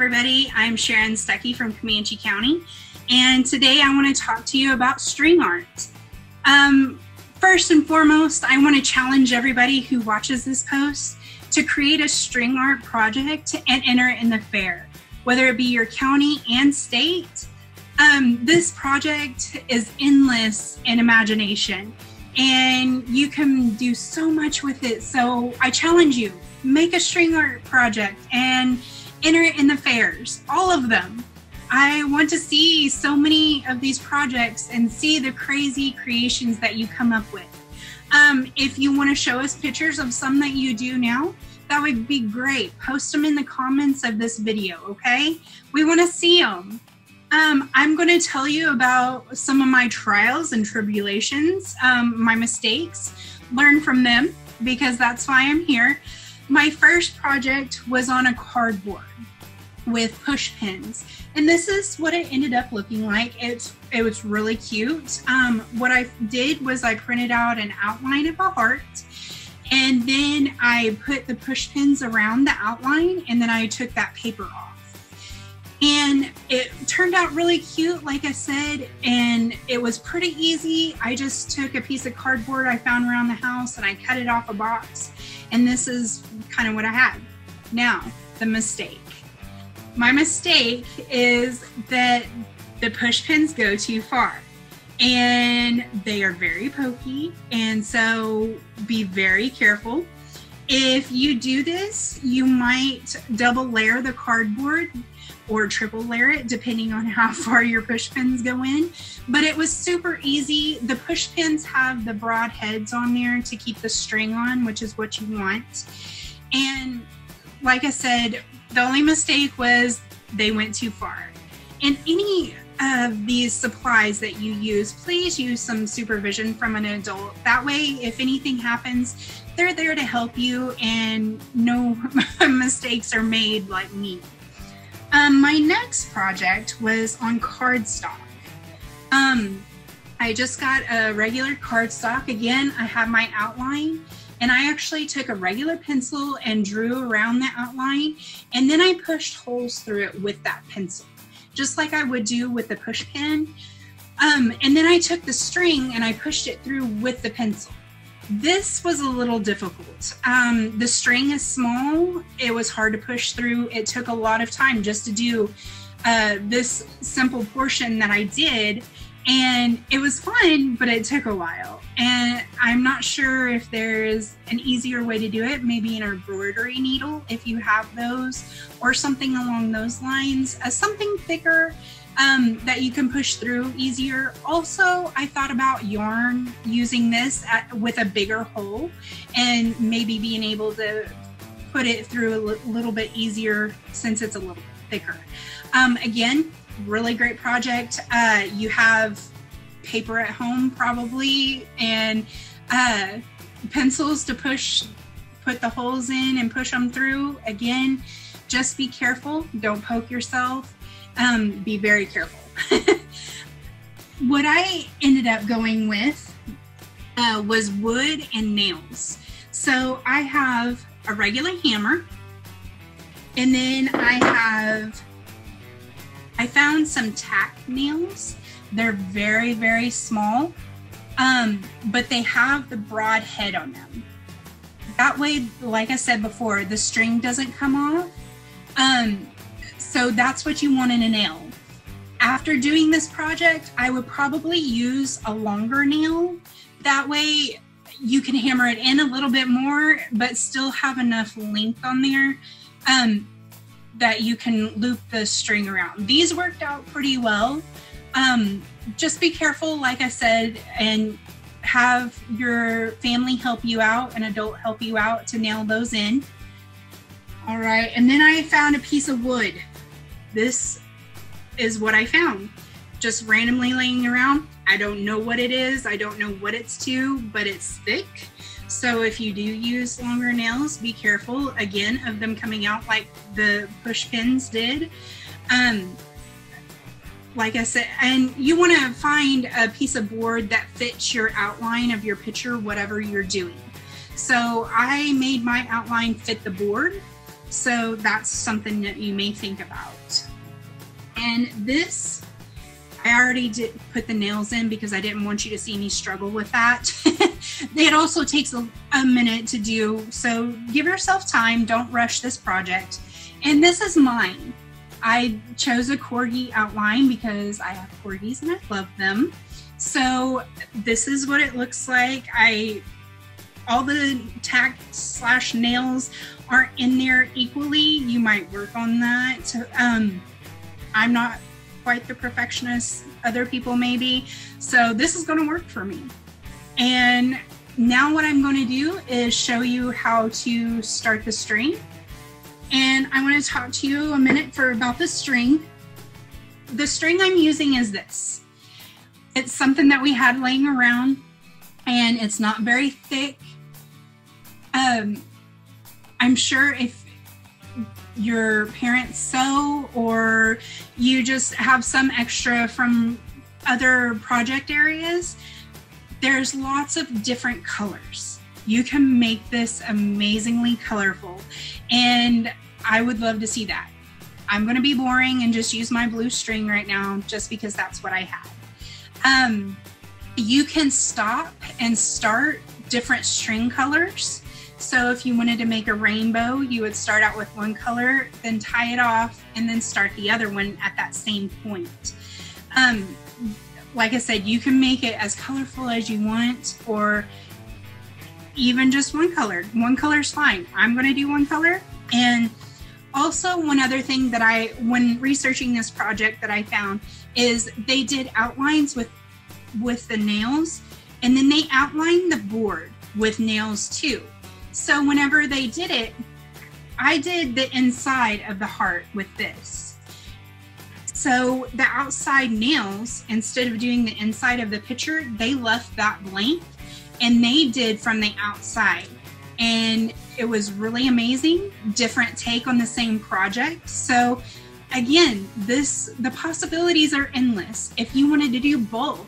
everybody. I'm Sharon Stuckey from Comanche County, and today I want to talk to you about string art. First and foremost, I want to challenge everybody who watches this post to create a string art project and enter it in the fair, whether it be your county and state. This project is endless in imagination, and you can do so much with it. So I challenge you, make a string art project and enter it in the fairs, all of them. I want to see so many of these projects and see the crazy creations that you come up with. If you want to show us pictures of some that you do now, that would be great. Post them in the comments of this video, okay? We want to see them. I'm going to tell you about some of my trials and tribulations, my mistakes, learn from them, because that's why I'm here. My first project was on a cardboard with push pins, and this is what it ended up looking like. It was really cute. What I did was I printed out an outline of a heart, and then I put the push pins around the outline, and then I took that paper off. And it turned out really cute, like I said, and it was pretty easy. I just took a piece of cardboard I found around the house and I cut it off a box, and this is kind of what I had. Now, the mistake. My mistake is that the push pins go too far, and they are very pokey, and so be very careful. If you do this, you might double layer the cardboard or triple layer it, depending on how far your push pins go in. But it was super easy. The push pins have the broad heads on there to keep the string on, which is what you want. And like I said, the only mistake was they went too far. And any of these supplies that you use, please use some supervision from an adult. That way, if anything happens, they're there to help you and no mistakes are made like me. My next project was on cardstock. I just got a regular cardstock. Again, I have my outline, and I actually took a regular pencil and drew around the outline, and then I pushed holes through it with that pencil, just like I would do with the push pin. And then I took the string and I pushed it through with the pencil. This was a little difficult. The string is small. It was hard to push through. It took a lot of time just to do this simple portion that I did. And it was fun, but it took a while. And I'm not sure if there's an easier way to do it, maybe an embroidery needle, if you have those, or something along those lines, something thicker that you can push through easier. Also, I thought about yarn, using this with a bigger hole and maybe being able to put it through a little bit easier since it's a little bit thicker. Again, really great project. You have paper at home probably, and pencils to put the holes in and push them through. Again, just be careful, don't poke yourself. Be very careful. What I ended up going with was wood and nails. So I have a regular hammer, and then I found some tack nails. They're very, very small, but they have the broad head on them. That way, like I said before, the string doesn't come off. So that's what you want in a nail. After doing this project, I would probably use a longer nail. That way you can hammer it in a little bit more, but still have enough length on there that you can loop the string around. These worked out pretty well. Just be careful, like I said, and have your family help you out, an adult help you out to nail those in. All right, and then I found a piece of wood. This is what I found, just randomly laying around. I don't know what it is. I don't know what it's to, but it's thick. So if you do use longer nails, be careful, again, of them coming out like the push pins did. Like I said, and you want to find a piece of board that fits your outline of your picture, whatever you're doing. So I made my outline fit the board. So that's something that you may think about. And this, I already did put the nails in because I didn't want you to see me struggle with that. It also takes a minute to do, so give yourself time, don't rush this project. And this is mine. I chose a corgi outline because I have corgis and I love them. So this is what it looks like. All the tack / nails aren't in there equally. You might work on that. I'm not quite the perfectionist other people may be, so this is going to work for me. And now what I'm going to do is show you how to start the string. And I want to talk to you a minute about the string. The string I'm using is this. It's something that we had laying around, and it's not very thick. I'm sure if your parents sew or you just have some extra from other project areas, there's lots of different colors. You can make this amazingly colorful, and I would love to see that. I'm going to be boring and just use my blue string right now just because that's what I had. You can stop and start different string colors. So if you wanted to make a rainbow, you would start out with one color, then tie it off, and then start the other one at that same point. Like I said, you can make it as colorful as you want, or even just one color. One color is fine. I'm going to do one color. And also one other thing that when researching this project that I found is they did outlines with the nails, and then they outlined the board with nails too. So whenever they did it, I did the inside of the heart with this. So the outside nails, instead of doing the inside of the picture, they left that blank and they did from the outside. And it was really amazing, different take on the same project. So again, the possibilities are endless. If you wanted to do both,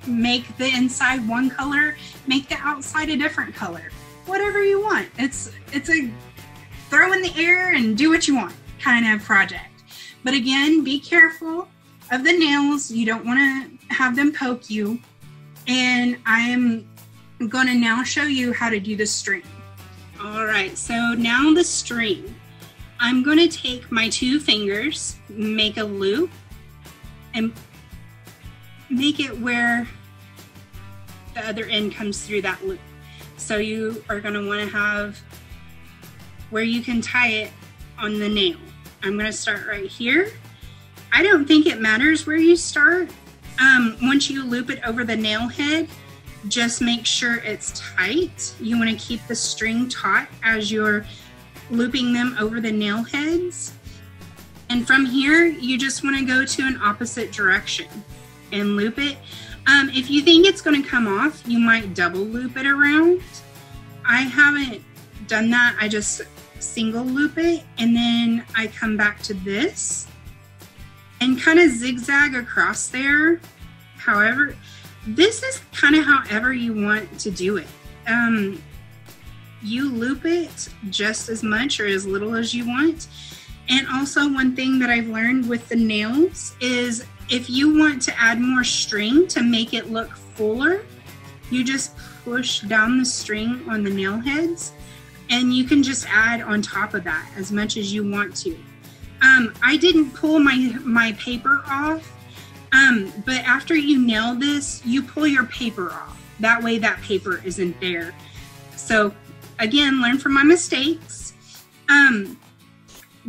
make the inside one color, make the outside a different color. Whatever you want. It's a throw in the air and do what you want kind of project. But again, be careful of the nails. You don't want to have them poke you. And I'm going to now show you how to do the string. All right, so now the string. I'm going to take my 2 fingers, make a loop, and make it where the other end comes through that loop. So you are going to want to have where you can tie it on the nail. I'm going to start right here. I don't think it matters where you start. Once you loop it over the nail head, just make sure it's tight. You want to keep the string taut as you're looping them over the nail heads. And from here, you just want to go to an opposite direction and loop it. If you think it's going to come off, you might double loop it around. I haven't done that. I just single loop it, and then I come back to this and kind of zigzag across there. However, this is kind of however you want to do it. You loop it just as much or as little as you want. And also one thing that I've learned with the nails is if you want to add more string to make it look fuller, you just push down the string on the nail heads, and you can just add on top of that as much as you want to. I didn't pull my paper off, but after you nail this, you pull your paper off. That way that paper isn't there. So again, learn from my mistakes.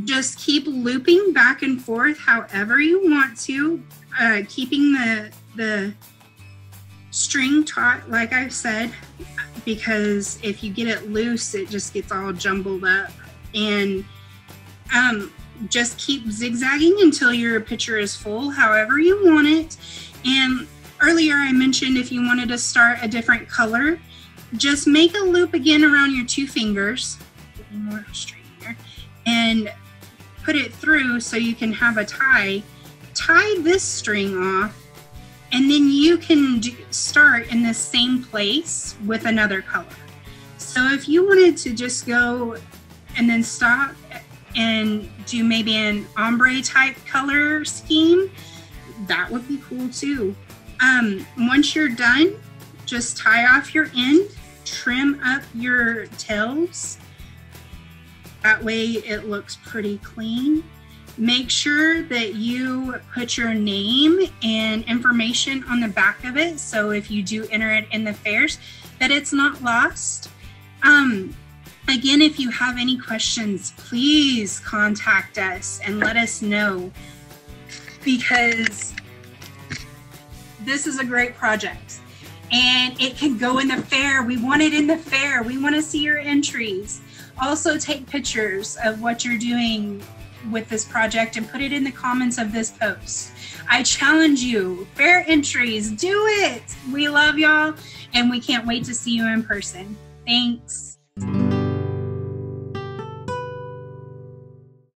Just keep looping back and forth however you want to, keeping the string taut, like I've said, because if you get it loose, it just gets all jumbled up. And just keep zigzagging until your picture is full, however you want it. And earlier I mentioned if you wanted to start a different color, just make a loop again around your 2 fingers, get more string here, and put it through so you can have a tie. Tie this string off, and then you can start in the same place with another color. So if you wanted to just go and then stop and do maybe an ombre type color scheme, that would be cool too. Once you're done, just tie off your end, trim up your tails. That way it looks pretty clean. Make sure that you put your name and information on the back of it, so if you do enter it in the fairs, that it's not lost. Again, if you have any questions, please contact us and let us know, because this is a great project and it can go in the fair. We want it in the fair. We want to see your entries. Also take pictures of what you're doing with this project and put it in the comments of this post. I challenge you, fair entries, do it. We love y'all and we can't wait to see you in person. Thanks.